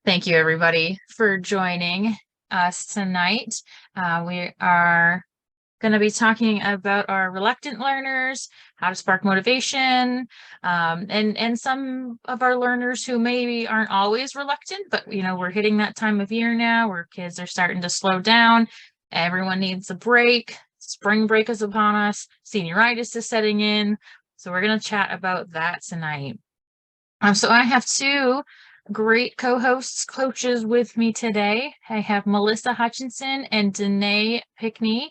Thank you, everybody, for joining us tonight. We are going to be talking about our reluctant learners, how to spark motivation, and some of our learners who maybe aren't always reluctant, but we're hitting that time of year now where kids are starting to slow down. Everyone needs a break. Spring break is upon us. Senioritis is setting in. So we're going to chat about that tonight. So I have two great co-hosts, coaches with me today. I have Melissa Hutchinson and Danae Pinkney.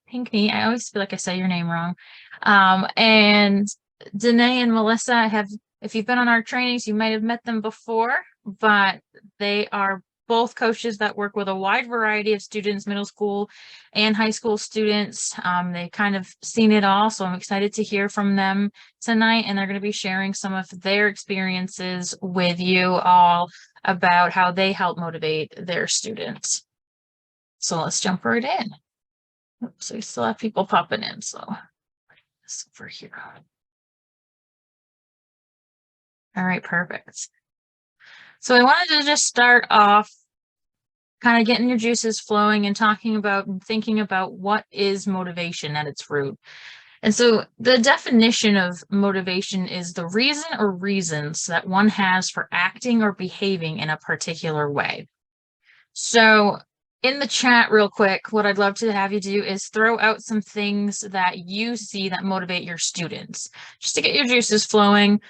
Pinkney, I always feel like I say your name wrong. And Danae and Melissa if you've been on our trainings, you might have met them before, but they are both coaches that work with a wide variety of students, middle school and high school students. They've kind of seen it all, so I'm excited to hear from them tonight, and they're going to be sharing some of their experiences with you all about how they help motivate their students. So let's jump right in. So we still have people popping in, so this over here. All right, perfect. So I wanted to just start off kind of getting your juices flowing and talking about and thinking about what is motivation at its root. And so the definition of motivation is the reason or reasons that one has for acting or behaving in a particular way. So in the chat real quick, what I'd love to have you do is throw out some things that you see that motivate your students, just to get your juices flowing.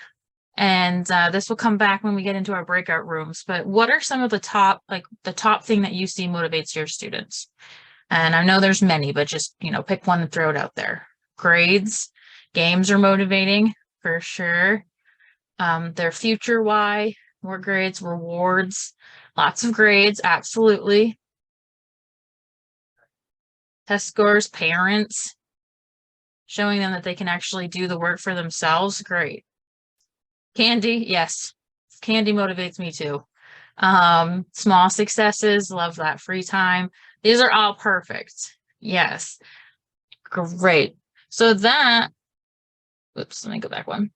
And this will come back when we get into our breakout rooms. But what are some of the top thing that you see motivates your students? And I know there's many, but just, pick one and throw it out there. Grades, games are motivating for sure. Their future why, more grades, rewards, lots of grades, absolutely. Test scores, parents, showing them that they can actually do the work for themselves, great. Candy, yes. Candy motivates me too. Small successes, love that. Free time. These are all perfect. Yes. Great. So let me go back one.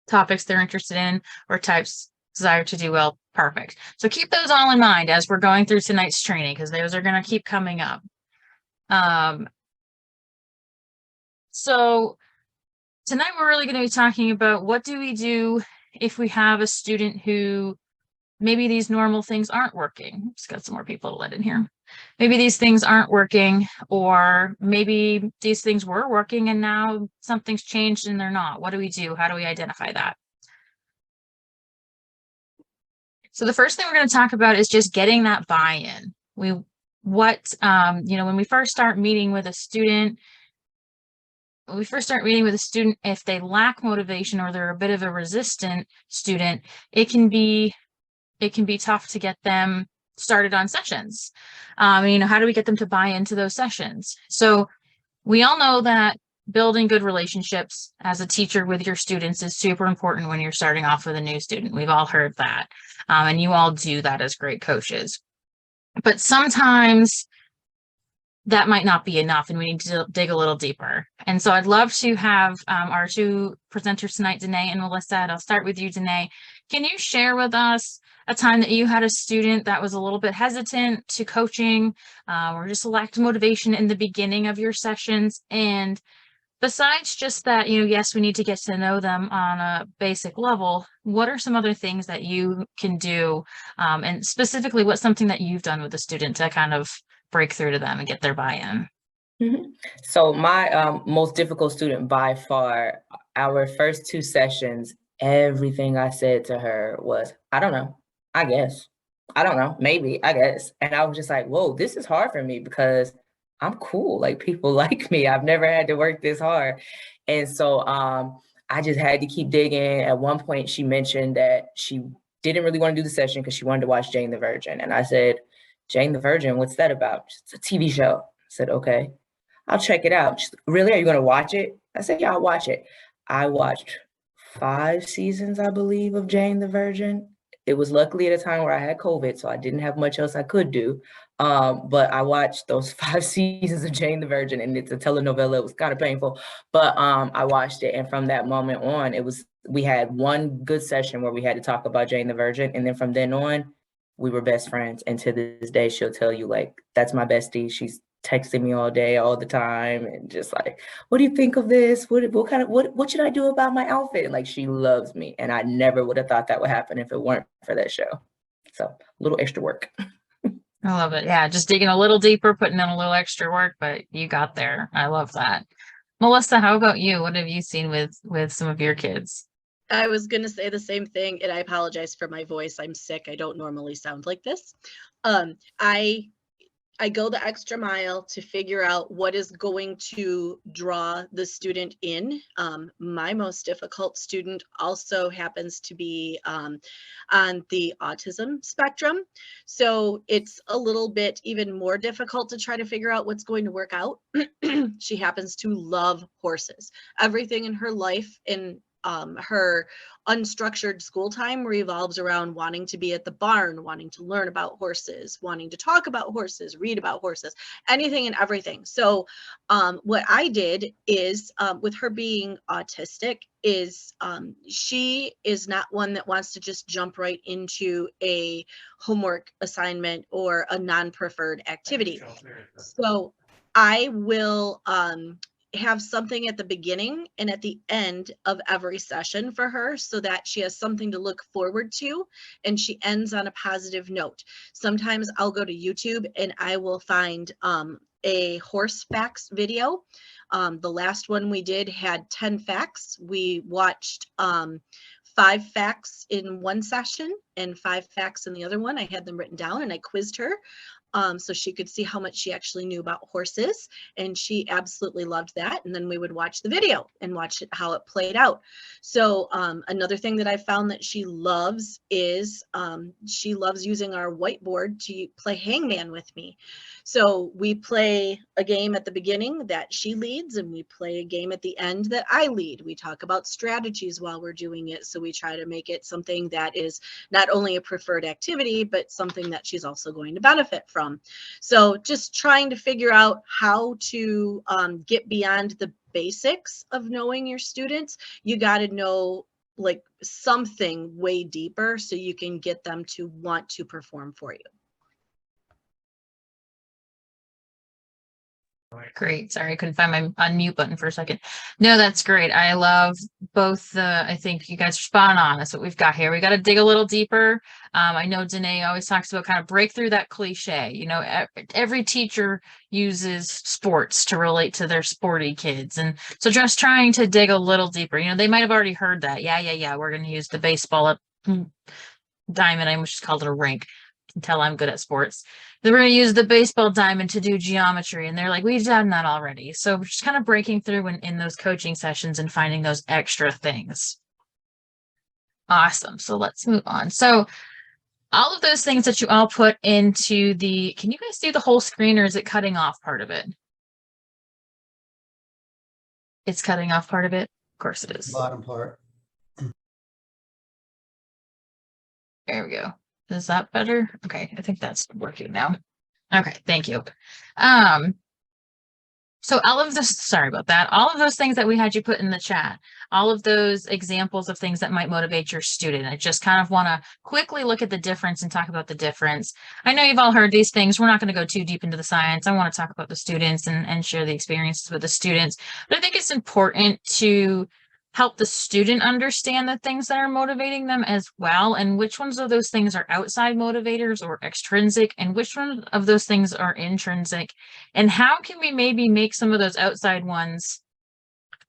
Topics they're interested in or types desire to do well. Perfect. So keep those all in mind as we're going through tonight's training, because those are going to keep coming up. So tonight we're really going to be talking about what do we do if we have a student who maybe these normal things aren't working. Just got some more people to let in here. Maybe these things aren't working, or maybe these things were working and now something's changed and they're not. What do we do? How do we identify that? So the first thing we're going to talk about is just getting that buy-in. When we first start meeting with a student, if they lack motivation or they're a bit of a resistant student, it can be tough to get them started on sessions. How do we get them to buy into those sessions? So we all know that building good relationships as a teacher with your students is super important when you're starting off with a new student. We've all heard that. And you all do that as great coaches. But sometimes that might not be enough and we need to dig a little deeper. And so I'd love to have our two presenters tonight, Danae and Melissa. And I'll start with you, Danae. Can you share with us a time that you had a student that was a little bit hesitant to coaching or just lacked motivation in the beginning of your sessions? And besides just that, yes, we need to get to know them on a basic level, what are some other things that you can do? And specifically, what's something that you've done with a student to kind of break through to them and get their buy-in? So my most difficult student by far, our first two sessions, everything I said to her was, I don't know, I guess. I don't know, maybe, I guess. And I was just like, whoa, this is hard for me because I'm cool. Like people like me. I've never had to work this hard. And so I just had to keep digging. At one point, she mentioned that she didn't really want to do the session because she wanted to watch Jane the Virgin. And I said, Jane the Virgin, what's that about? It's a TV show. I said, okay, I'll check it out. She's, really? Are you going to watch it? I said, yeah, I'll watch it. I watched 5 seasons, I believe, of Jane the Virgin. It was luckily at a time where I had COVID, so I didn't have much else I could do. But I watched those 5 seasons of Jane the Virgin, and it's a telenovela. It was kind of painful, but I watched it. And from that moment on, it was We had one good session where we had to talk about Jane the Virgin, and then from then on, we were best friends. And to this day, she'll tell you, like, that's my bestie. She's texting me all day, all the time, and just like, what do you think of this? What should I do about my outfit? Like, she loves me, and I never would have thought that would happen if it weren't for that show. So a little extra work. I love it. Yeah, just digging a little deeper, putting in a little extra work, but you got there. I love that. Melissa, how about you? What have you seen with some of your kids? I was going to say the same thing, and I apologize for my voice. I'm sick. I don't normally sound like this. I go the extra mile to figure out what is going to draw the student in. My most difficult student also happens to be on the autism spectrum. So it's a little bit even more difficult to try to figure out what's going to work out. She happens to love horses. Everything in her life in her unstructured school time revolves around wanting to be at the barn, wanting to learn about horses, wanting to talk about horses, read about horses, anything and everything. So what I did is with her being autistic is she is not one that wants to just jump right into a homework assignment or a non-preferred activity. So I will have something at the beginning and at the end of every session for her so that she has something to look forward to and she ends on a positive note. Sometimes I'll go to YouTube and I will find a horse facts video. The last one we did had 10 facts. We watched 5 facts in one session and 5 facts in the other one. I had them written down and I quizzed her. So she could see how much she actually knew about horses, and she absolutely loved that. And then we would watch the video and watch how it played out. So another thing that I found that she loves is she loves using our whiteboard to play hangman with me. So we play a game at the beginning that she leads, and we play a game at the end that I lead. We talk about strategies while we're doing it. So we try to make it something that is not only a preferred activity, but something that she's also going to benefit from. So just trying to figure out how to get beyond the basics of knowing your students. You got to know like something way deeper so you can get them to want to perform for you. Great. Sorry, I couldn't find my unmute button for a second. No, that's great. I love both I think you guys are spot on. That's what we've got here. We got to dig a little deeper. I know Danae always talks about kind of break through that cliche. You know, every teacher uses sports to relate to their sporty kids. And so just trying to dig a little deeper. You know, they might have already heard that. Yeah. We're going to use the baseball at diamond. I just called it a rink. Can tell I'm good at sports. They were going to use the baseball diamond to do geometry, and they're like, we've done that already. So we're just kind of breaking through in those coaching sessions and finding those extra things. Awesome. So let's move on. So all of those things that you all put into the, can you guys see the whole screen, or is it cutting off part of it? It's cutting off part of it? Of course it is. Bottom part. There we go. Is that better? Okay, I think that's working now. Okay, thank you. So all of this, sorry about that. All of those things that we had you put in the chat, all of those examples of things that might motivate your student. I just kind of want to quickly look at the difference and talk about the difference. I know you've all heard these things. We're not going to go too deep into the science. I want to talk about the students and share the experiences with the students. But I think it's important to help the student understand the things that are motivating them as well, and which ones of those things are outside motivators or extrinsic, and which one of those things are intrinsic, and how can we maybe make some of those outside ones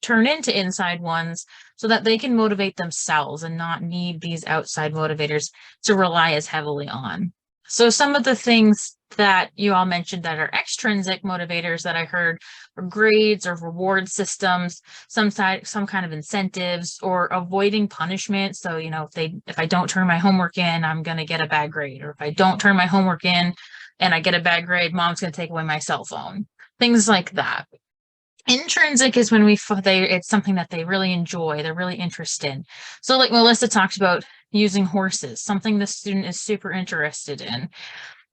turn into inside ones so that they can motivate themselves and not need these outside motivators to rely as heavily on. So some of the things that you all mentioned that are extrinsic motivators that I heard are grades or reward systems, some kind of incentives, or avoiding punishment. So, you know, if I don't turn my homework in, I'm going to get a bad grade. Or if I don't turn my homework in and I get a bad grade, mom's going to take away my cell phone. Things like that. Intrinsic is when it's something that they really enjoy, they're really interested in. So like Melissa talked about using horses, something the student is super interested in,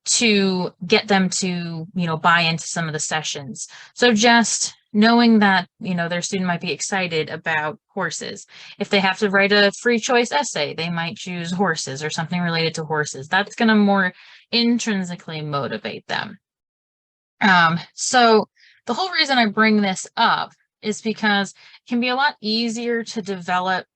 to get them to, you know, buy into some of the sessions. So just knowing that, their student might be excited about horses. If they have to write a free choice essay, they might choose horses or something related to horses. That's going to more intrinsically motivate them. So the whole reason I bring this up is because it can be a lot easier to develop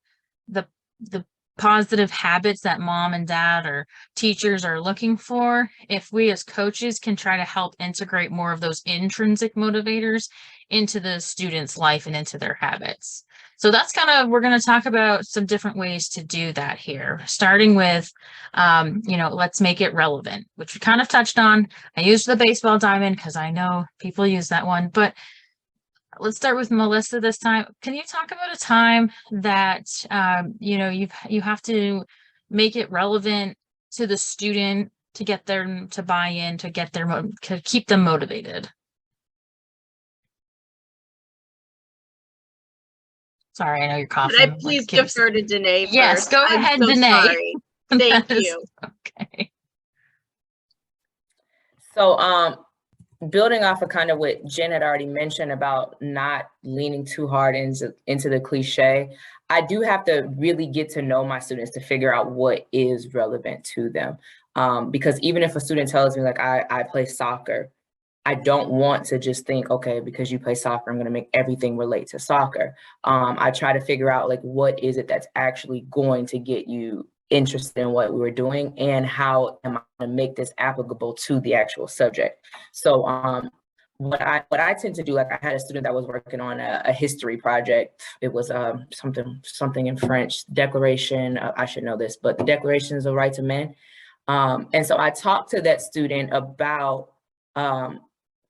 the positive habits that mom and dad or teachers are looking for if we as coaches can try to help integrate more of those intrinsic motivators into the student's life and into their habits. So that's kind of, we're going to talk about some different ways to do that here, starting with, let's make it relevant, which we kind of touched on. I used the baseball diamond because I know people use that one, but let's start with Melissa this time. Can you talk about a time that you have to make it relevant to the student to get them to buy in, to get to keep them motivated? Sorry, I know you're coughing. Could I please defer to Danae first? Yes, go ahead, I'm so Danae. Sorry. Thank you. Okay. So, building off of kind of what Jen had already mentioned about not leaning too hard into the cliche, I do have to really get to know my students to figure out what is relevant to them. Because even if a student tells me like, I play soccer, I don't want to just think, okay, because you play soccer, I'm going to make everything relate to soccer. I try to figure out like, what is it that's actually going to get you interested in what we were doing, and how am I going to make this applicable to the actual subject? So what I tend to do, like I had a student that was working on a history project. It was something in French, Declaration, I should know this, but the Declaration of the Rights of Men. And so I talked to that student about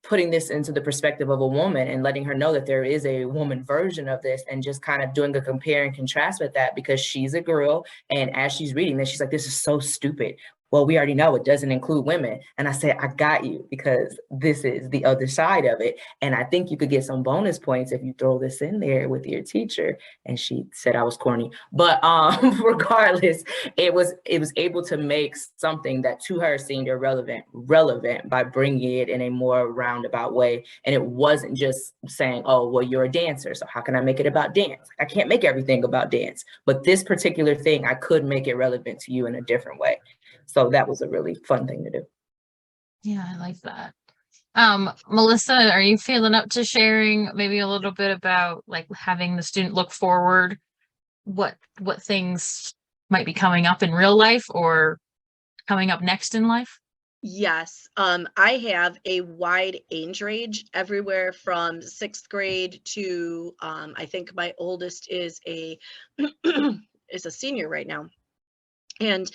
putting this into the perspective of a woman and letting her know that there is a woman version of this, and just kind of doing a compare and contrast with that, because she's a girl. And as she's reading this, she's like, this is so stupid. Well, we already know it doesn't include women. And I said, I got you, because this is the other side of it. And I think you could get some bonus points if you throw this in there with your teacher. And she said I was corny, but regardless, it was able to make something that to her seemed irrelevant relevant by bringing it in a more roundabout way. And it wasn't just saying, oh, well, you're a dancer, so how can I make it about dance? I can't make everything about dance, but this particular thing, I could make it relevant to you in a different way. So that was a really fun thing to do. Yeah, I like that. Melissa, are you feeling up to sharing maybe a little bit about like having the student look forward, what things might be coming up in real life or coming up next in life? Yes, I have a wide age range, everywhere from 6th grade to I think my oldest is a is a senior right now. And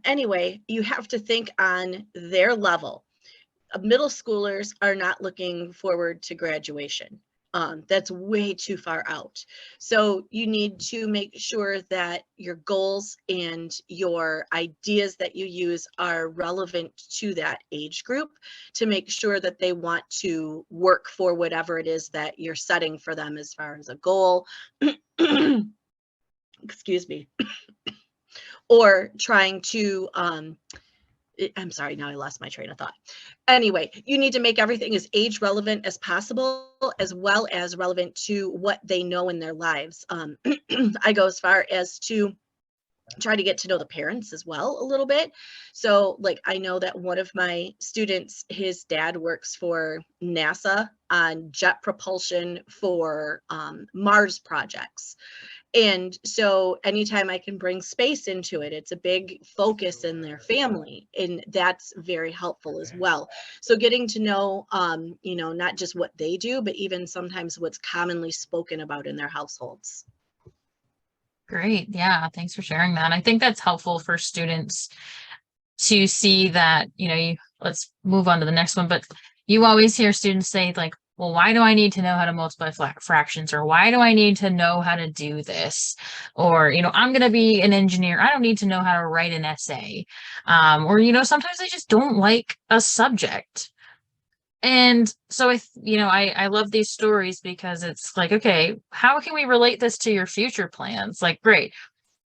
anyway, you have to think on their level. Middle schoolers are not looking forward to graduation. That's way too far out. So you need to make sure that your goals and your ideas that you use are relevant to that age group, to make sure that they want to work for whatever it is that you're setting for them as far as a goal. Excuse me. Or trying to I'm sorry, now I lost my train of thought. Anyway, you need to make everything as age relevant as possible, as well as relevant to what they know in their lives. I go as far as to try to get to know the parents as well a little bit. So like, I know that one of my students, his dad works for NASA on jet propulsion for Mars projects. And so anytime I can bring space into it, it's a big focus in their family, and that's very helpful as well. So getting to know, not just what they do, but even sometimes what's commonly spoken about in their households. Great. Yeah. Thanks for sharing that. I think that's helpful for students to see that, let's move on to the next one, but you always hear students say like, well, why do I need to know how to multiply fractions? Or why do I need to know how to do this? Or, I'm going to be an engineer. I don't need to know how to write an essay. Or, sometimes they just don't like a subject. And so I love these stories because it's like, okay, how can we relate this to your future plans? Like, great,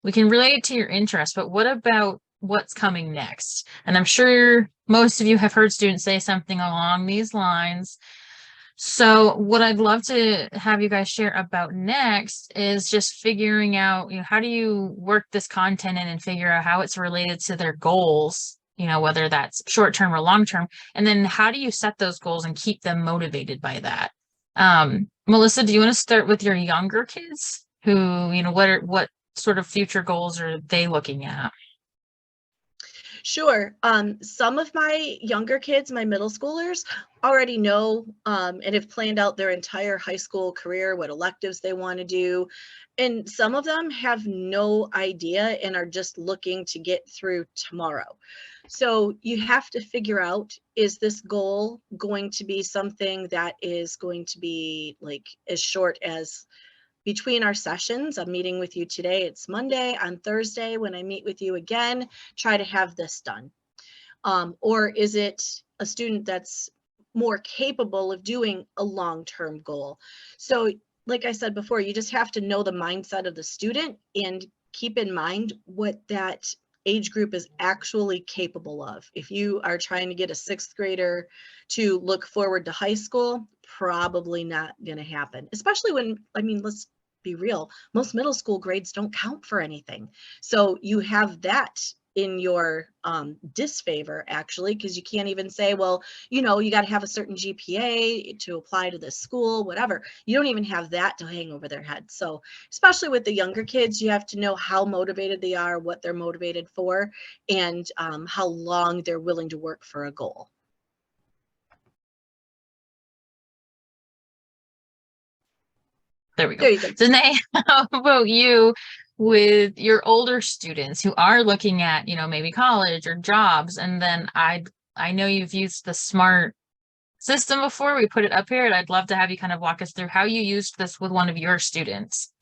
we can relate it to your interests, but what about what's coming next? And I'm sure most of you have heard students say something along these lines. So what I'd love to have you guys share about next is just figuring out, how do you work this content in and figure out how it's related to their goals, whether that's short term or long term. And then how do you set those goals and keep them motivated by that? Melissa, do you want to start with your younger kids who, what sort of future goals are they looking at? Sure. Some of my younger kids, my middle schoolers, already know and have planned out their entire high school career, what electives they want to do. And some of them have no idea and are just looking to get through tomorrow. So you have to figure out, is this goal going to be something that is going to be like as short as between our sessions? I'm meeting with you today, it's Monday. On Thursday, when I meet with you again, try to have this done. Or is it a student that's more capable of doing a long-term goal? So like I said before, you just have to know the mindset of the student and keep in mind what that age group is actually capable of. If you are trying to get a 6th grader to look forward to high school, probably not going to happen, especially when, let's be real, most middle school grades don't count for anything. So you have that in your disfavor, actually, because you can't even say, well, you got to have a certain GPA to apply to this school, whatever. You don't even have that to hang over their head. So especially with the younger kids, you have to know how motivated they are, what they're motivated for, and how long they're willing to work for a goal. There we go. There you go. Danae, how about you with your older students who are looking at, maybe college or jobs? And then I know you've used the SMART system before. We put it up here, and I'd love to have you kind of walk us through how you used this with one of your students.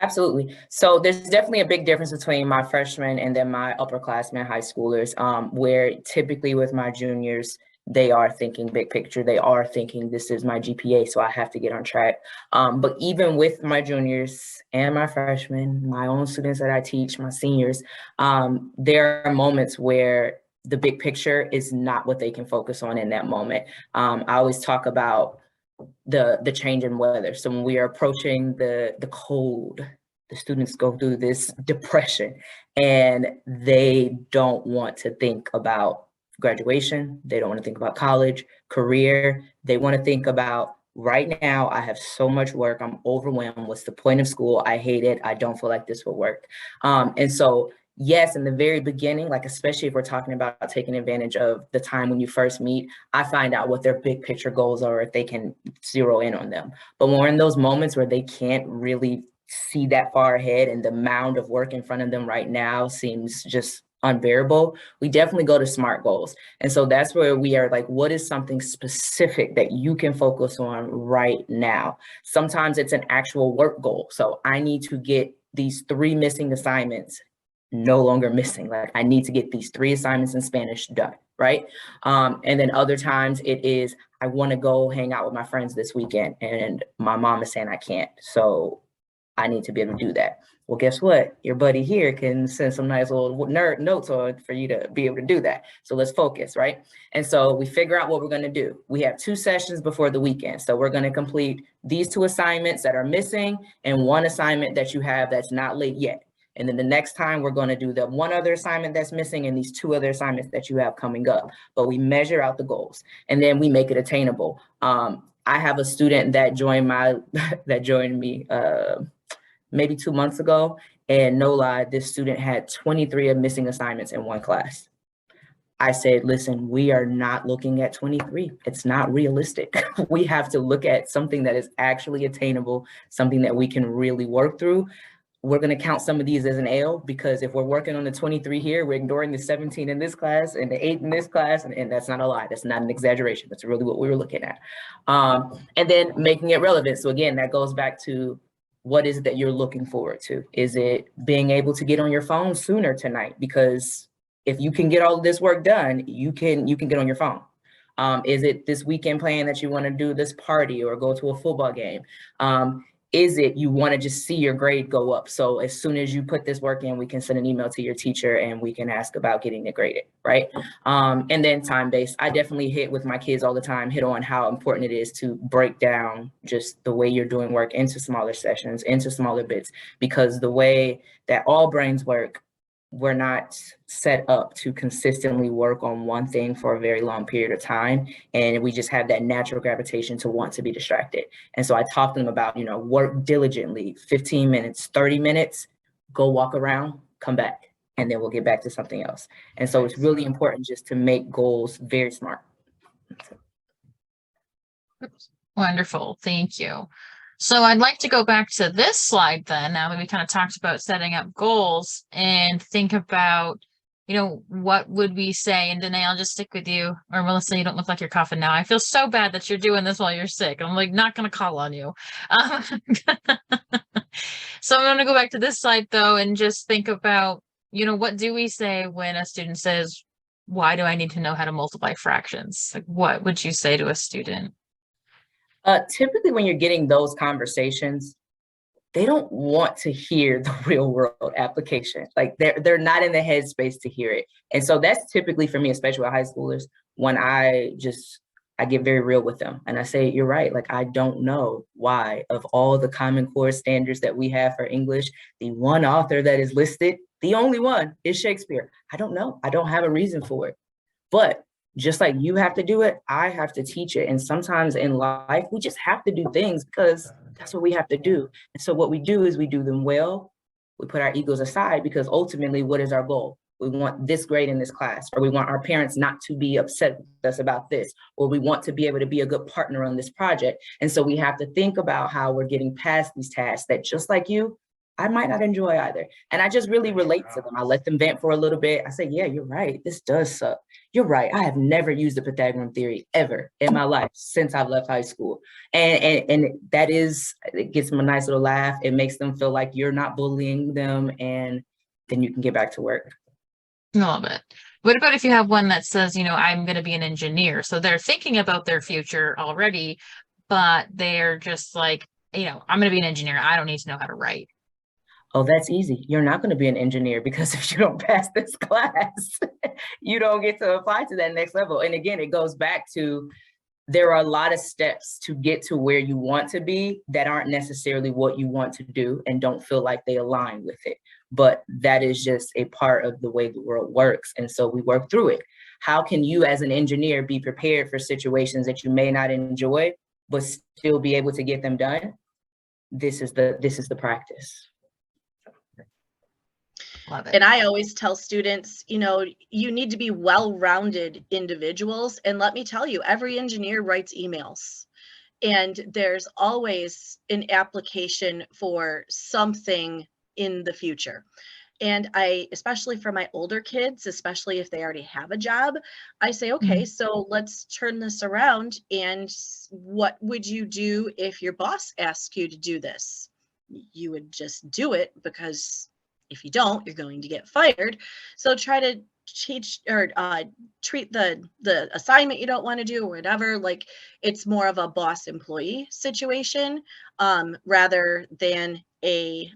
Absolutely. So there's definitely a big difference between my freshmen and then my upperclassmen high schoolers, where typically with my juniors, they are thinking big picture. They are thinking this is my GPA, so I have to get on track. But even with my juniors and my freshmen, my own students that I teach, my seniors, there are moments where the big picture is not what they can focus on in that moment. I always talk about the change in weather. So when we are approaching the cold, the students go through this depression and they don't want to think about graduation. They don't want to think about college, career. They want to think about right now, I have so much work. I'm overwhelmed. What's the point of school? I hate it. I don't feel like this will work. And so yes, in the very beginning, like especially if we're talking about taking advantage of the time when you first meet, I find out what their big picture goals are if they can zero in on them. But when we're in those moments where they can't really see that far ahead and the mound of work in front of them right now seems just unbearable, we definitely go to SMART goals. And so that's where we are like, what is something specific that you can focus on right now? Sometimes it's an actual work goal. So I need to get these 3 missing assignments no longer missing. Like I need to get these 3 assignments in Spanish done, right? And then other times it is, I want to go hang out with my friends this weekend and my mom is saying I can't. So I need to be able to do that. Well, guess what? Your buddy here can send some nice little nerd notes on for you to be able to do that. So let's focus, right? And so we figure out what we're going to do. We have 2 sessions before the weekend. So we're going to complete these 2 assignments that are missing and 1 assignment that you have that's not late yet. And then the next time we're going to do the 1 other assignment that's missing and these 2 other assignments that you have coming up. But we measure out the goals and then we make it attainable. I have a student that joined me maybe 2 months ago. And no lie, this student had 23 missing assignments in 1 class. I said, listen, we are not looking at 23. It's not realistic. We have to look at something that is actually attainable, something that we can really work through. We're going to count some of these as an L because if we're working on the 23 here, we're ignoring the 17 in this class and the 8 in this class. And that's not a lie. That's not an exaggeration. That's really what we were looking at. And then making it relevant. So again, that goes back to what is it that you're looking forward to? Is it being able to get on your phone sooner tonight? Because if you can get all of this work done, you can get on your phone. Is it this weekend plan that you want to do this party or go to a football game? is it you want to just see your grade go up? So as soon as you put this work in, we can send an email to your teacher and we can ask about getting it graded, right? And then time-based, I definitely hit with my kids all the time, hit on how important it is to break down just the way you're doing work into smaller sessions, into smaller bits, because the way that all brains work, we're not set up to consistently work on one thing for a very long period of time. And we just have that natural gravitation to want to be distracted. And so I talk to them about, work diligently, 15 minutes, 30 minutes, go walk around, come back, and then we'll get back to something else. And so it's really important just to make goals very smart. Wonderful. Thank you. So I'd like to go back to this slide then, now that we kind of talked about setting up goals, and think about, what would we say? And Danae, I'll just stick with you. Or Melissa, you don't look like you're coughing now. I feel so bad that you're doing this while you're sick. I'm like not going to call on you. So I'm going to go back to this slide though, and just think about, what do we say when a student says, why do I need to know how to multiply fractions? Like, what would you say to a student? Typically, when you're getting those conversations, they don't want to hear the real world application. Like they're not in the headspace to hear it. And so that's typically for me, especially with high schoolers, when I get very real with them and I say, you're right. Like, I don't know why of all the Common Core standards that we have for English, the one author that is listed, the only one is Shakespeare. I don't know. I don't have a reason for it. But just like you have to do it, I have to teach it. And sometimes in life, we just have to do things because that's what we have to do. And so what we do is we do them well. We put our egos aside because ultimately, what is our goal? We want this grade in this class, or we want our parents not to be upset with us about this, or we want to be able to be a good partner on this project. And so we have to think about how we're getting past these tasks that, just like you, I might not enjoy either. And I just really relate to them. I let them vent for a little bit. I say, yeah, you're right. This does suck. You're right. I have never used the Pythagorean theory ever in my life since I've left high school. And that is, it gets them a nice little laugh. It makes them feel like you're not bullying them, and then you can get back to work. I love it. What about if you have one that says, I'm going to be an engineer? So they're thinking about their future already, but they're just like, I'm going to be an engineer. I don't need to know how to write. Oh, that's easy. You're not going to be an engineer because if you don't pass this class, you don't get to apply to that next level. And again, it goes back to, there are a lot of steps to get to where you want to be that aren't necessarily what you want to do and don't feel like they align with it. But that is just a part of the way the world works. And so we work through it. How can you as an engineer be prepared for situations that you may not enjoy, but still be able to get them done? This is the practice. Love it. And I always tell students, you need to be well-rounded individuals. And let me tell you, every engineer writes emails. And there's always an application for something in the future. And I, especially for my older kids, especially if they already have a job, I say, okay, so let's turn this around. And what would you do if your boss asks you to do this? You would just do it, because if you don't, you're going to get fired. So try to teach or treat the assignment you don't want to do or whatever like it's more of a boss employee situation rather than a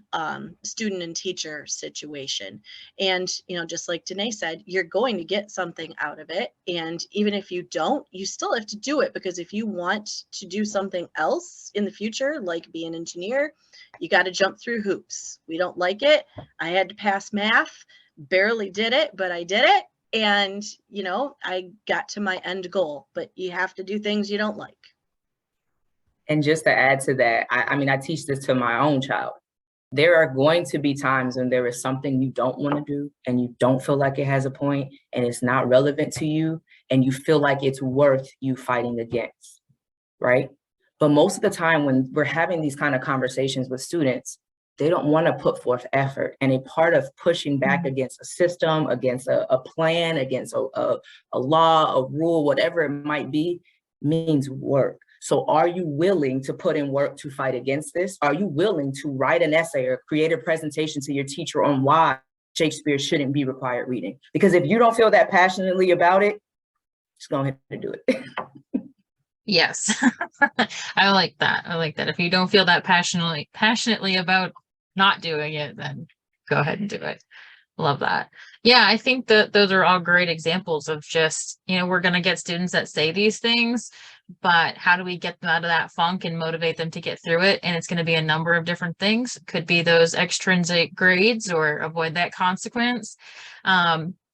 student and teacher situation. And just like Danae said, you're going to get something out of it, and even if you don't, you still have to do it, because if you want to do something else in the future, like be an engineer, you got to jump through hoops. We don't like it. I had to pass math, barely did it, but I did it. And, I got to my end goal, but you have to do things you don't like. And just to add to that, I teach this to my own child. There are going to be times when there is something you don't want to do and you don't feel like it has a point and it's not relevant to you and you feel like it's worth you fighting against, right? But most of the time when we're having these kind of conversations with students, they don't want to put forth effort. And a part of pushing back against a system, against a plan, against a law, a rule, whatever it might be, means work. So are you willing to put in work to fight against this? Are you willing to write an essay or create a presentation to your teacher on why Shakespeare shouldn't be required reading? Because if you don't feel that passionately about it, just go ahead and do it. Yes. I like that. I like that. If you don't feel that passionately about not doing it, then go ahead and do it. Love that. Yeah, I think that those are all great examples of just, we're going to get students that say these things, but how do we get them out of that funk and motivate them to get through it? And it's going to be a number of different things. It could be those extrinsic grades or avoid that consequence.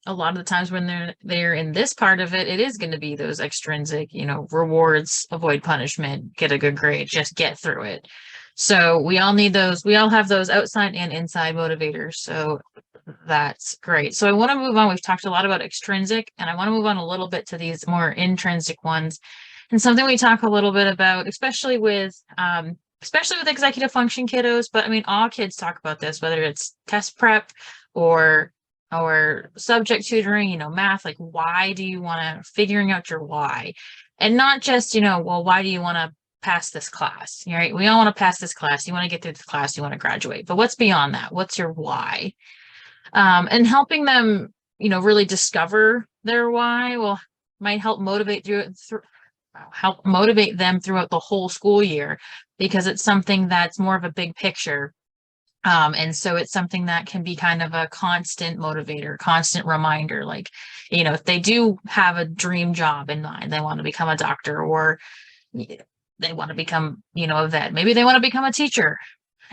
A lot of the times when they're in this part of it, it is going to be those extrinsic, rewards, avoid punishment, get a good grade, just get through it. So we all need those. We all have those outside and inside motivators. So that's great. So I want to move on. We've talked a lot about extrinsic, and I want to move on a little bit to these more intrinsic ones. And something we talk a little bit about, especially with executive function kiddos, but I mean, all kids talk about this, whether it's test prep or subject tutoring, math, like why do you want to, figuring out your why, and not just, well, why do you want to pass this class, right? We all want to pass this class. You want to get through the class, you want to graduate, but what's beyond that? What's your why? And helping them, really discover their why might help motivate them throughout the whole school year, because it's something that's more of a big picture. And so it's something that can be kind of a constant motivator, constant reminder. Like, if they do have a dream job in mind, they want to become a doctor, or they want to become, a vet, maybe they want to become a teacher,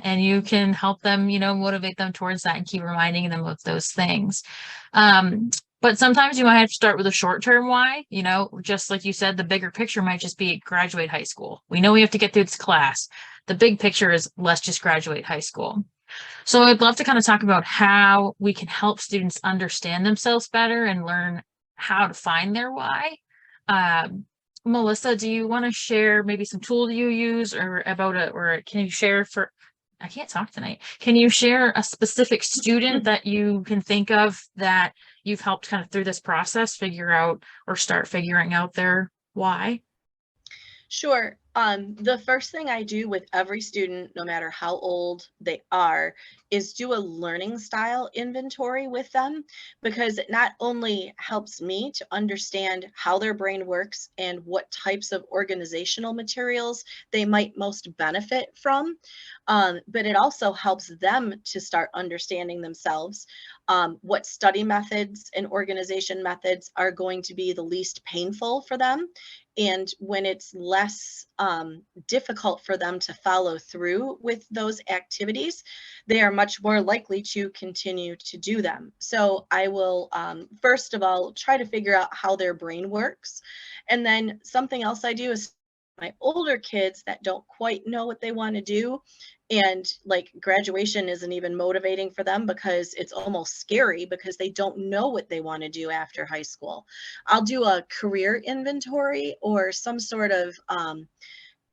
and you can help them, motivate them towards that and keep reminding them of those things. But sometimes you might have to start with a short-term why, just like you said, the bigger picture might just be graduate high school. We know we have to get through this class. The big picture is let's just graduate high school. So I'd love to kind of talk about how we can help students understand themselves better and learn how to find their why. Melissa, do you want to share maybe some tool you use, or can you share I can't talk tonight. Can you share a specific student that you can think of that you've helped kind of through this process figure out or start figuring out their why? Sure. The first thing I do with every student, no matter how old they are, is do a learning style inventory with them, because it not only helps me to understand how their brain works and what types of organizational materials they might most benefit from, but it also helps them to start understanding themselves, what study methods and organization methods are going to be the least painful for them, and when it's less difficult for them to follow through with those activities, they are much more likely to continue to do them. So I will, first of all, try to figure out how their brain works. And then something else I do is my older kids that don't quite know what they want to do, and like graduation isn't even motivating for them because it's almost scary because they don't know what they want to do after high school. I'll do a career inventory or some sort of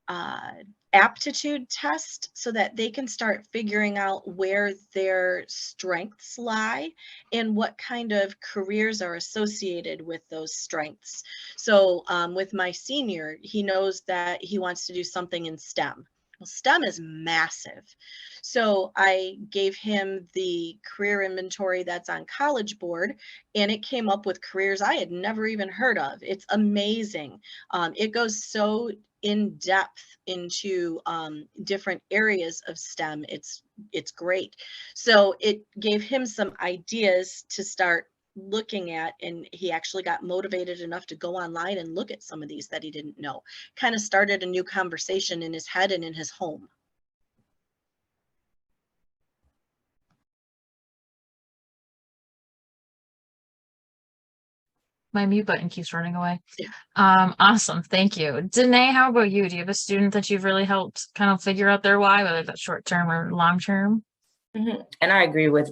uh, aptitude test so that they can start figuring out where their strengths lie and what kind of careers are associated with those strengths. So with my senior, he knows that he wants to do something in STEM. Well, STEM is massive. So I gave him the career inventory that's on College Board, and it came up with careers I had never even heard of. It's amazing. It goes so in depth into different areas of STEM. It's great. So it gave him some ideas to start looking at, and he actually got motivated enough to go online and look at some of these that he didn't know. Kind of started a new conversation in his head and in his home. My mute button keeps running away. Yeah. Awesome. Thank you. Danae, how about you? Do you have a student that you've really helped kind of figure out their why, whether that's short term or long term? Mm-hmm. And I agree with,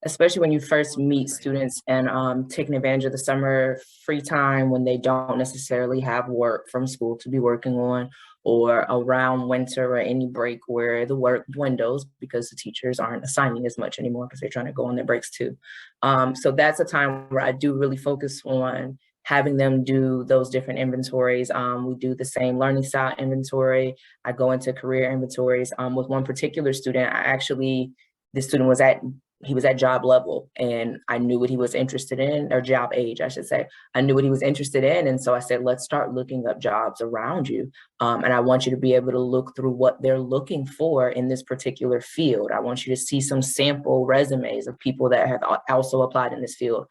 especially when you first meet students and taking advantage of the summer free time when they don't necessarily have work from school to be working on, or around winter or any break where the work dwindles because the teachers aren't assigning as much anymore because they're trying to go on their breaks too. So that's a time where I do really focus on having them do those different inventories. We do the same learning style inventory. I go into career inventories. With one particular student, the student was at he was at job level, and I knew what he was interested in, or job age, I should say. I knew what he was interested in. And so I said, let's start looking up jobs around you. And I want you to be able to look through what they're looking for in this particular field. I want you to see some sample resumes of people that have also applied in this field.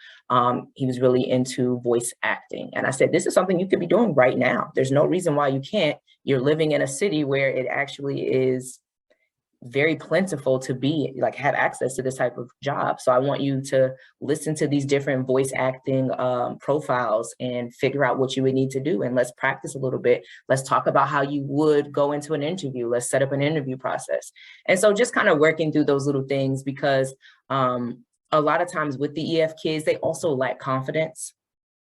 He was really into voice acting. And I said, this is something you could be doing right now. There's no reason why you can't. You're living in a city where it actually is very plentiful to be like have access to this type of job. So I want you to listen to these different voice acting profiles and figure out what you would need to do. And let's practice a little bit. Let's talk about how you would go into an interview. Let's set up an interview process. And so just kind of working through those little things, because a lot of times with the EF kids, they also lack confidence,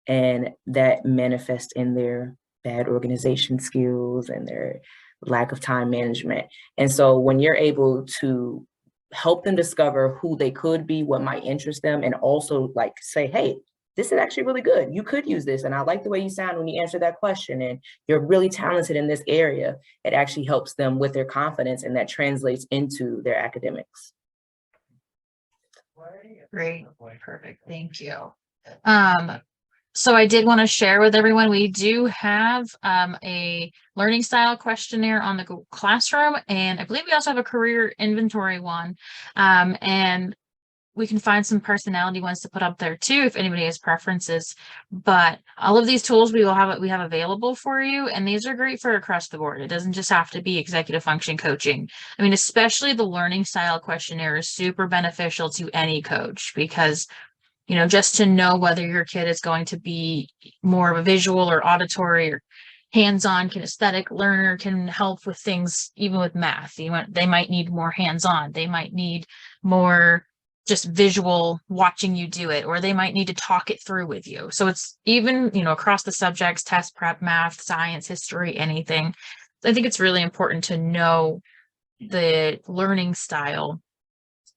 and that manifests in their bad organization skills and their lack of time management. And so when you're able to help them discover who they could be, what might interest them, and also like say, hey, this is actually really good. You could use this. And I like the way you sound when you answer that question. And you're really talented in this area. It actually helps them with their confidence, and that translates into their academics. Great. Perfect. Thank you. So I did want to share with everyone, we do have a learning style questionnaire on the Google Classroom, and I believe we also have a career inventory one. And we can find some personality ones to put up there too, if anybody has preferences. But all of these tools we have available for you, and these are great for across the board. It doesn't just have to be executive function coaching. I mean, especially the learning style questionnaire is super beneficial to any coach, because just to know whether your kid is going to be more of a visual or auditory or hands-on, kinesthetic learner, can help with things, even with math. They might need more hands-on. They might need more just visual watching you do it, or they might need to talk it through with you. So it's even, across the subjects, test prep, math, science, history, anything. I think it's really important to know the learning style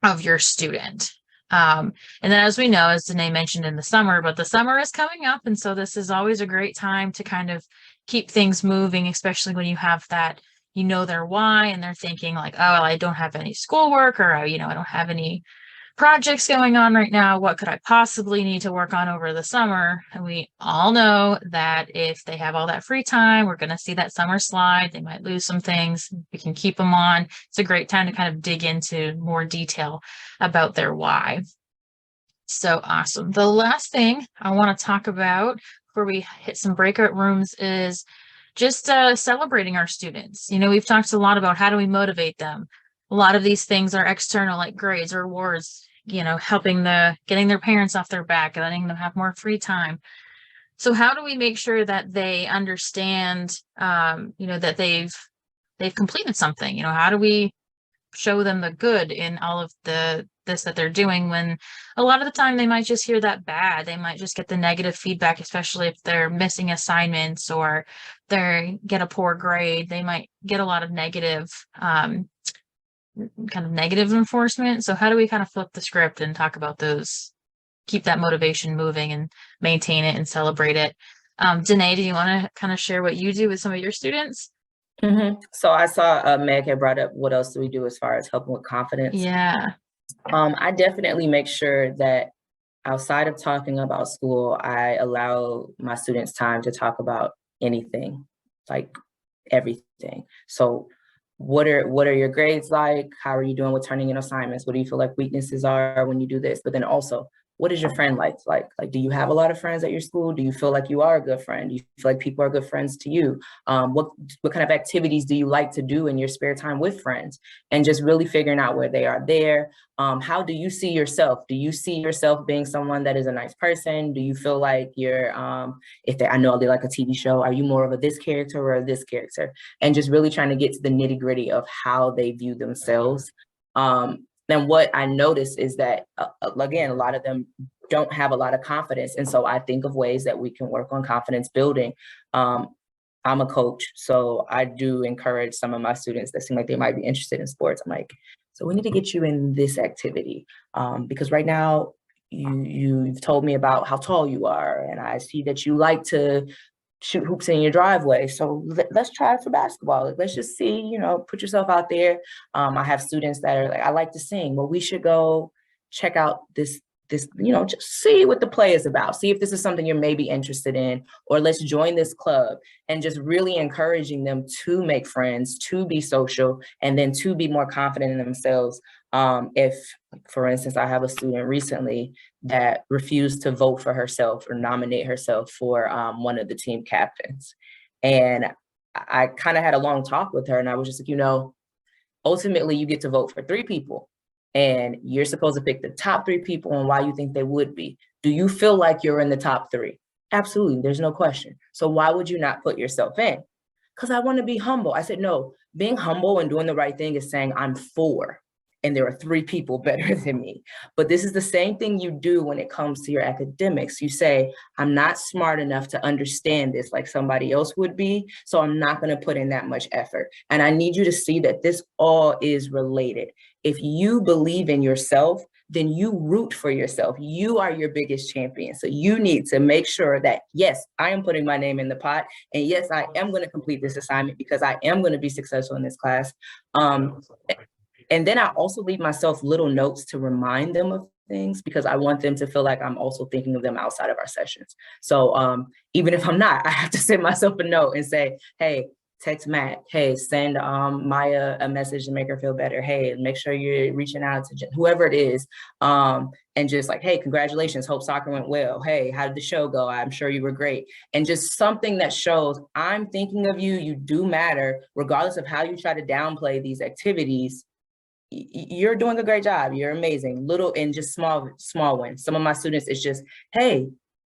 of your student. And then, as we know, as Danae mentioned in the summer, but the summer is coming up. And so this is always a great time to kind of keep things moving, especially when you have that, their why, and they're thinking like, oh, I don't have any schoolwork, or, I don't have any projects going on right now. What could I possibly need to work on over the summer? And we all know that if they have all that free time, we're going to see that summer slide. They might lose some things. We can keep them on. It's a great time to kind of dig into more detail about their why. So awesome. The last thing I want to talk about before we hit some breakout rooms is just celebrating our students. We've talked a lot about how do we motivate them. A lot of these things are external, like grades or awards, helping getting their parents off their back, letting them have more free time. So how do we make sure that they understand, that they've completed something? How do we show them the good in all of this that they're doing, when a lot of the time they might just hear that bad. They might just get the negative feedback, especially if they're missing assignments or they get a poor grade. They might get a lot of negative enforcement. So how do we kind of flip the script and talk about those, keep that motivation moving and maintain it and celebrate it? Danae, do you want to kind of share what you do with some of your students? So I saw Meg had brought up, what else do we do as far as helping with confidence? Yeah. I definitely make sure that outside of talking about school, I allow my students time to talk about anything, like everything. So what are your grades like? How are you doing with turning in assignments? What do you feel like weaknesses are when you do this? But then also, what is your friend like? Like, do you have a lot of friends at your school? Do you feel like you are a good friend? Do you feel like people are good friends to you? What kind of activities do you like to do in your spare time with friends? And just really figuring out where they are there. How do you see yourself? Do you see yourself being someone that is a nice person? Do you feel like you're, I know they like a TV show, are you more of a this character or this character? And just really trying to get to the nitty gritty of how they view themselves. Then what I noticed is that, again, a lot of them don't have a lot of confidence. And so I think of ways that we can work on confidence building. I'm a coach, so I do encourage some of my students that seem like they might be interested in sports. I'm like, so we need to get you in this activity, because right now you've told me about how tall you are, and I see that you like to shoot hoops in your driveway. So let's try it for basketball. Let's just see, put yourself out there. I have students that are like, I like to sing. Well, we should go check out this, just see what the play is about. See if this is something you're maybe interested in, or let's join this club, and just really encouraging them to make friends, to be social, and then to be more confident in themselves. If, for instance, I have a student recently that refused to vote for herself or nominate herself for one of the team captains. And I kind of had a long talk with her, and I was just like, ultimately you get to vote for 3 people. And you're supposed to pick the top 3 people and why you think they would be. Do you feel like you're in the top 3? Absolutely, there's no question. So why would you not put yourself in? Because I want to be humble. I said, no, being humble and doing the right thing is saying I'm 4 and there are 3 people better than me. But this is the same thing you do when it comes to your academics. You say, I'm not smart enough to understand this like somebody else would be, so I'm not going to put in that much effort. And I need you to see that this all is related. If you believe in yourself, then you root for yourself. You are your biggest champion. So you need to make sure that, yes, I am putting my name in the pot. And yes, I am going to complete this assignment because I am going to be successful in this class. And then I also leave myself little notes to remind them of things, because I want them to feel like I'm also thinking of them outside of our sessions. So even if I'm not, I have to send myself a note and say, hey, text Matt, hey, send Maya a message to make her feel better. Hey, make sure you're reaching out to whoever it is. And just like, hey, congratulations, hope soccer went well. Hey, how did the show go? I'm sure you were great. And just something that shows I'm thinking of you, you do matter, regardless of how you try to downplay these activities. You're doing a great job. You're amazing. Little and just small wins. Some of my students, it's just, hey,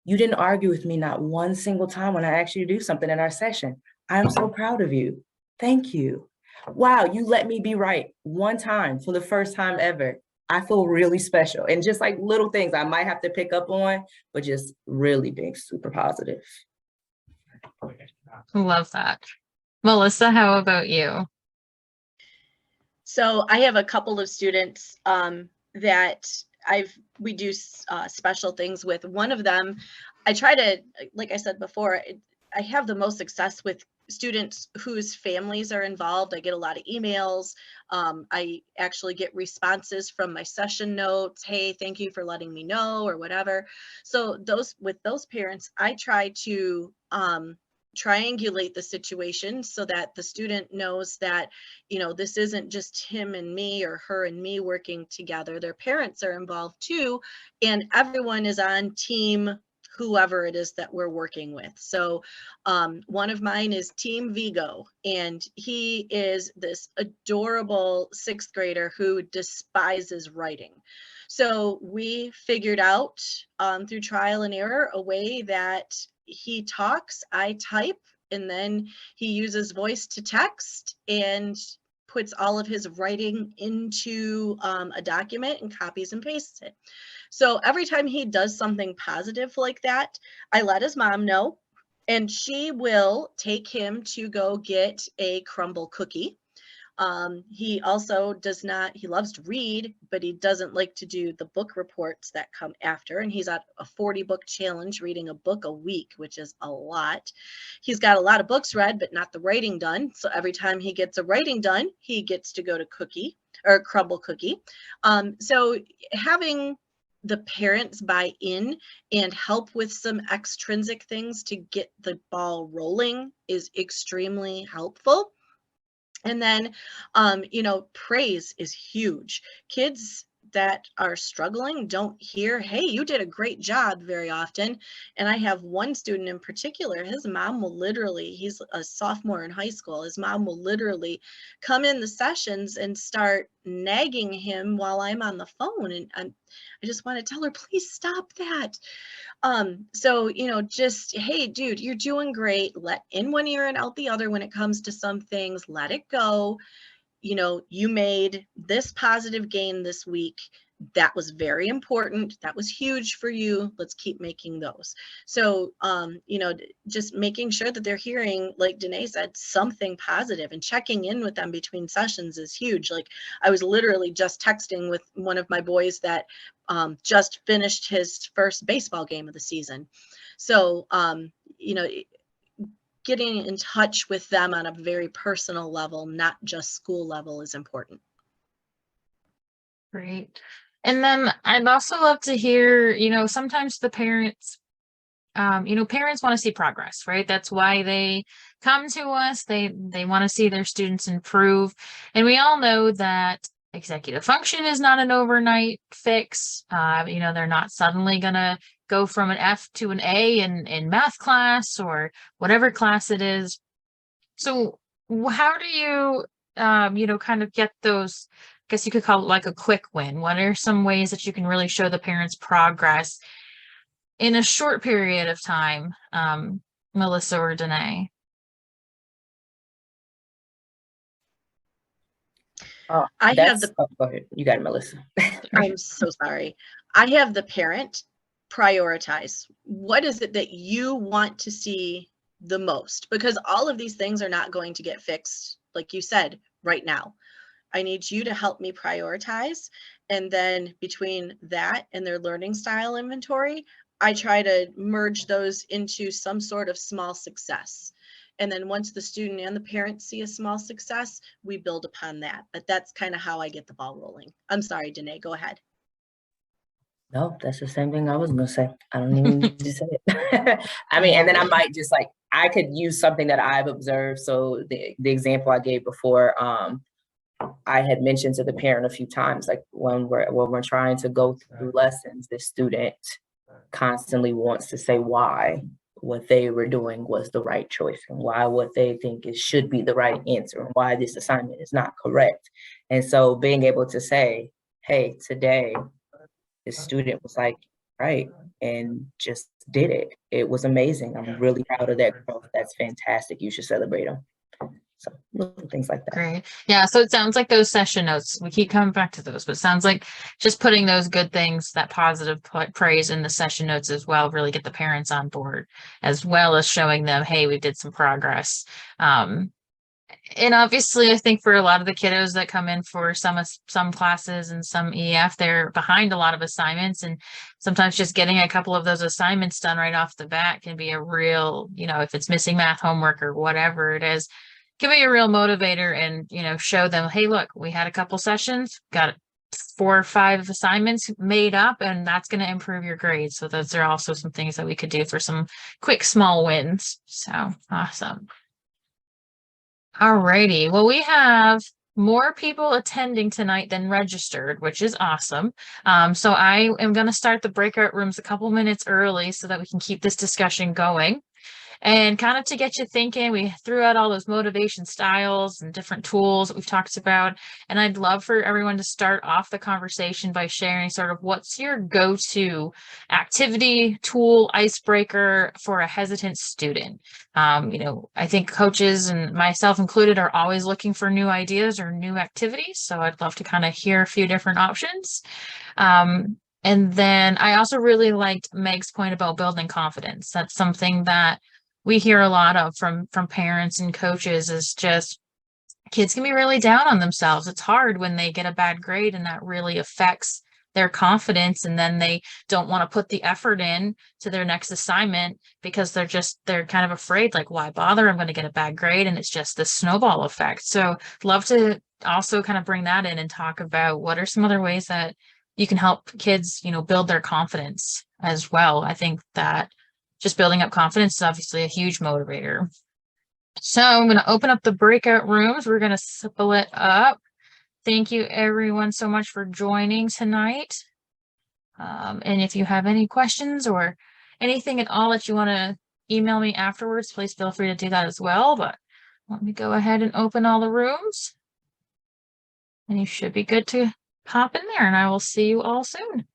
you didn't argue with me not one single time when I asked you to do something in our session. I am so proud of you. Thank you. Wow, you let me be right one time for the first time ever. I feel really special. And just like little things I might have to pick up on, but just really being super positive. Love that. Melissa, how about you? So I have a couple of students that we do special things with. One of them, I try to, like I said before, I have the most success with students whose families are involved. I get a lot of emails. I actually get responses from my session notes. Hey, thank you for letting me know, or whatever. So with those parents, I try to triangulate the situation so that the student knows that, this isn't just him and me or her and me working together. Their parents are involved too, and everyone is on team whoever it is that we're working with. So one of mine is Team Vigo, and he is this adorable 6th grader who despises writing. So we figured out through trial and error a way that he talks, I type, and then he uses voice to text and puts all of his writing into a document and copies and pastes it. So every time he does something positive like that, I let his mom know, and she will take him to go get a crumble cookie. He also he loves to read, but he doesn't like to do the book reports that come after. And he's at a 40 book challenge, reading a book a week, which is a lot. He's got a lot of books read, but not the writing done. So every time he gets a writing done, he gets to go to crumble cookie. So having the parents buy in and help with some extrinsic things to get the ball rolling is extremely helpful. And then, praise is huge. Kids that are struggling don't hear, hey, you did a great job, very often. And I have one student in particular, his mom will literally, he's a sophomore in high school, his mom will literally come in the sessions and start nagging him while I'm on the phone. And I just want to tell her, please stop that. So, just, hey, dude, you're doing great. Let in one ear and out the other when it comes to some things. Let it go. You made this positive gain this week. That was very important. That was huge for you. Let's keep making those. So, just making sure that they're hearing, like Danae said, something positive, and checking in with them between sessions is huge. Like, I was literally just texting with one of my boys that just finished his first baseball game of the season. So, getting in touch with them on a very personal level, not just school level, is important. Great. And then I'd also love to hear, sometimes the parents, parents want to see progress, right? That's why they come to us. They want to see their students improve. And we all know that executive function is not an overnight fix. They're not suddenly gonna go from an F to an A in math class or whatever class it is. So how do you, kind of get those, I guess you could call it like a quick win? What are some ways that you can really show the parents progress in a short period of time, Melissa or Danae? Oh, I have the go ahead. You got it, Melissa. I'm so sorry. I have the parent prioritize. What is it that you want to see the most? Because all of these things are not going to get fixed, like you said, right now. I need you to help me prioritize. And then between that and their learning style inventory, I try to merge those into some sort of small success. And then once the student and the parents see a small success, we build upon that. But that's kind of how I get the ball rolling. I'm sorry, Danae, go ahead. No, that's the same thing I was gonna say. I don't even need to say it. I mean, and then I might just like, I could use something that I've observed. So the example I gave before, I had mentioned to the parent a few times, like when we're trying to go through lessons, the student constantly wants to say why what they were doing was the right choice and why what they think it should be the right answer and why this assignment is not correct. And so being able to say, hey, today the student was like, right, and just did it. It was amazing. I'm really proud of that growth. That's fantastic. You should celebrate them. So little things like that. Great. Yeah. So it sounds like those session notes, we keep coming back to those, but it sounds like just putting those good things, that positive praise in the session notes as well, really get the parents on board, as well as showing them, hey, we did some progress. And obviously, I think for a lot of the kiddos that come in for some classes and some EF, they're behind a lot of assignments, and sometimes just getting a couple of those assignments done right off the bat can be a real, if it's missing math homework or whatever it is, can be a real motivator, and show them, hey, look, we had a couple sessions, got 4 or 5 assignments made up, and that's going to improve your grades. So those are also some things that we could do for some quick small wins. So awesome. Alrighty. Well, we have more people attending tonight than registered, which is awesome. So I am going to start the breakout rooms a couple minutes early so that we can keep this discussion going. And kind of to get you thinking, we threw out all those motivation styles and different tools that we've talked about. And I'd love for everyone to start off the conversation by sharing sort of what's your go-to activity, tool, icebreaker for a hesitant student. I think coaches and myself included are always looking for new ideas or new activities. So I'd love to kind of hear a few different options. And then I also really liked Meg's point about building confidence. That's something that we hear a lot of from parents and coaches, is just kids can be really down on themselves. It's hard when they get a bad grade, and that really affects their confidence, and then they don't want to put the effort in to their next assignment because they're kind of afraid, like, why bother? I'm going to get a bad grade. And it's just this snowball effect. So love to also kind of bring that in and talk about what are some other ways that you can help kids, build their confidence as well. I think that just building up confidence is obviously a huge motivator. So I'm going to open up the breakout rooms. We're going to split up. Thank you everyone so much for joining tonight. And if you have any questions or anything at all that you want to email me afterwards, please feel free to do that as well. But let me go ahead and open all the rooms. And you should be good to hop in there, and I will see you all soon.